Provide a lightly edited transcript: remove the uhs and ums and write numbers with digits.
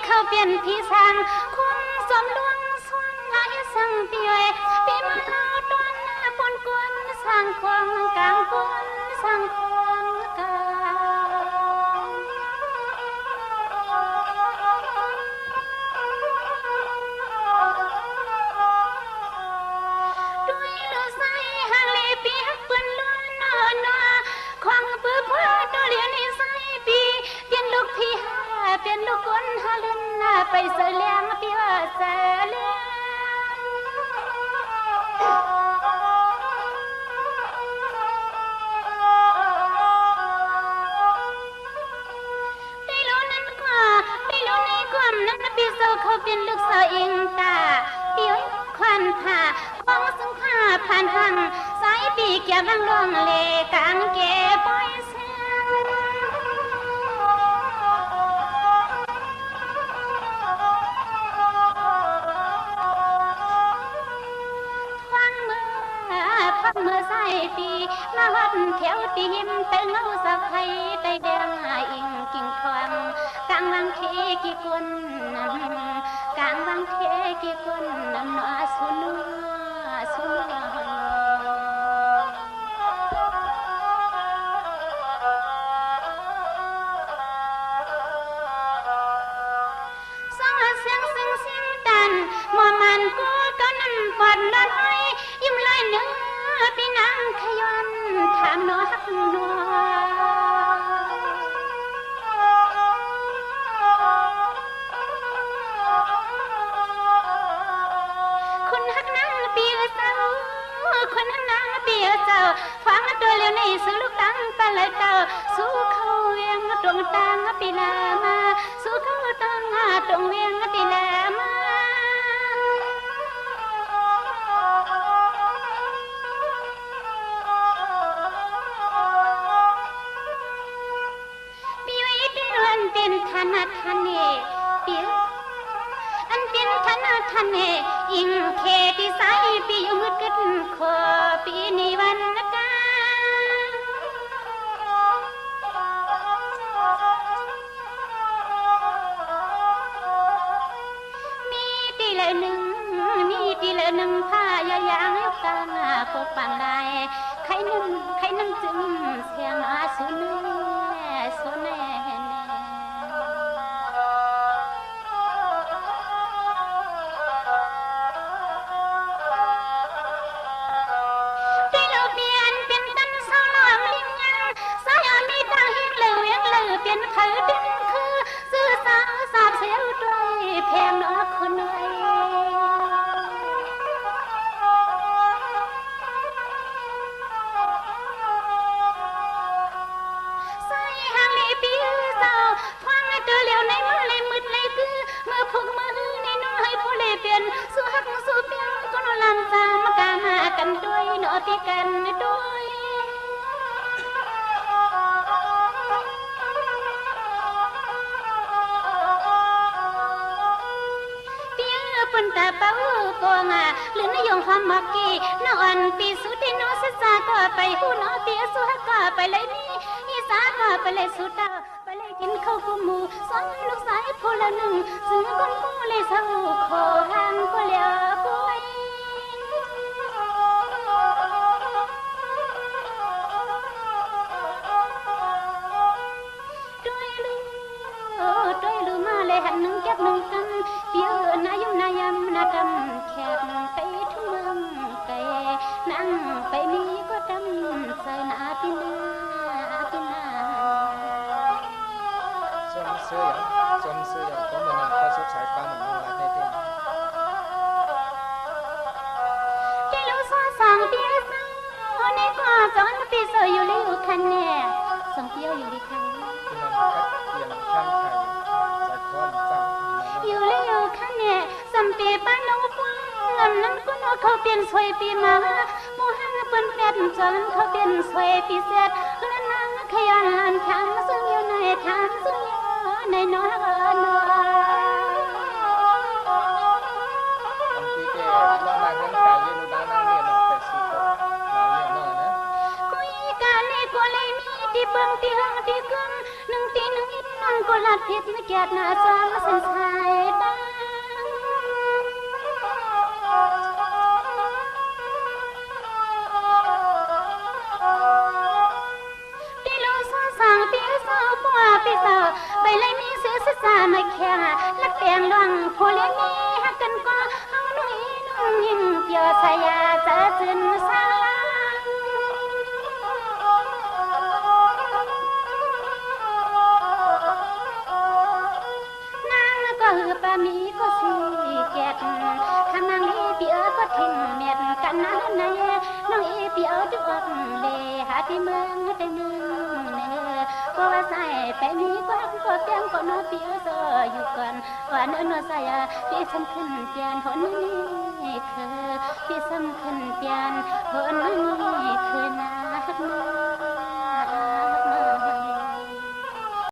เขาเปลี่ยนพี่สังคงสมลวงสวงไอ้สังปีเวปีมาลาตอนปนกวนสังควงกลางปนสังควงกลางด้วยลูกใส่หางเลปีฮักปืนล้วนนอนนัวควงปื้อพ่อตัวเลี้ยนี่ใส่ปีเปลี่ยนลูกพี่หาเปลี่ยนลูกคนหาลื่นไปเสลียงปีว่าเสลียงได้รู้นั้นกว่าได้รู้ในความนั้นปีเสาเขาเป็นลูกสาวเองตาปีไว้ควันผ่าป้องสังผ้าผ่านหังสายปีเกี่ยวบังลวงเลกางเก็บปล่อยเสียงเมื่อใส่ปีมาวัดแถวตีหิมเต็งเอาสักไทยไตแดงอิงกิ่งทองกลางวังเทกี่คนกลางวังเทกี่คนน้ำหนาสุนัวสุนัวสังเสียงซึ่งเสียงดันมอมันกูก็นั่นปอดนอนห้อยยิ้มลอยเนื้อปีนางขยันถามน้อฮักนัวคุณฮักนางปีเจ้าคุณฮักนางปีเจ้าฟังตัวเลี้ยวในสุลูกตังปลาเจ้าสู้เขาเวียงตรงตังปีลามาสู้เขาตังตรงเวียงปีลามาเป็นธนาทันเนเปียอันเป็นธนาทันเนอิงเคติสายปียมืดกึศขอปีนิวันกามีตีละหนึ่งมีตีละหนึ่งผ้ายายางยกตาปกปังได้ใครนึ่งจึงเสียงอาสุนสุนเป็นเขาเป็นคือสื่อสาวสาบเสียวด้วยแพงนอกคนไว้ใส่หางลีปีเจ้าฟังเจอเหลียวในมือเลยมืดเลยคือมือพุกมือในน้อยผู้เลยเปลี่ยนสู้หักสู้เปลี่ยนก็นลำจามกามากันด้วยนอตีกันด้วยตาเป้าโกงหรือนายงความมักกี้นอนปีสุดิโนสซาก็ไปหูนอเตียสุฮก็ไปเลยนี่อีสาก็ไปเลยสุดาไปเลยกินข้าวกุมูสองลูกสายผู้ละหนึ่งซึ่งคนผู้เลยเศร้าขอห่างก็เหลียวป่วยด้วยลูมาเลยหันหนึ่งแก็บหนึ่งกันเปียวนายุ่มนายำนากำแคบไปทุ่งเมืองไกลนั่งไปมีก็ดำใส่หน้าปีนาปีนาจนเสื้อก็เหมือนกันข้อสุดสายฟ้าเหมือนกันในเต็มที่ลูกสาวสั่งเปียวสั่งในกว่าจอนปีเสยอยู่เลยอยู่คันเนี่ยส่งเปียวอยู่ดีคันอยู่เลยอยู่คันเนี่ยสัมปีบ้านน้องปุ้งเงินนั้นก็นอเขาเปลี่ยนสวยปีมาโมหังเปิ้นแปดจอนเขาเปลี่ยนสวยปีเสียดและนางขยันทางซึ่งอยู่ในทางซึ่งอยู่ในน้อยน้อยปีเกลองมาเห็นไก่ยืนด้านนั่งเรียนลงไปสีก็มาเรียนน้อยนะกุยการในกัวเลยมีที่เบิ่งที่ห้องที่กึ่งหนึ่งตีหนึ่งอินนั่งก ปุรัดพิษไม่เกียดหน้าซ้ำมาเส้นสายตาปีโลซอสั่งปีโซปัวปีโซใบไล่มีเสือศึกษามาแข่งลักเตียงหลวงผู้เลี้ยงนี้หักกันก็เฮาหนุ่ยนุ่งยิ่งเปียวสายาจะจึนสาลก็หือปามีก็สีแกดทางนางอีเปียก็ทิ้งเม็ดกันนั้นในน้องอีเปียดึกเลหาที่เมืองแต่เมืองเนื้อก็ว่าใส่ไปมีก็ก็เตียงก็นอเปียซออยู่ก่อนว่าเนื้อนอใส่พี่สำคัญเปลี่ยนหนนี้คือพี่สำคัญเปลี่ยนหนนี้คือนาฮักมือ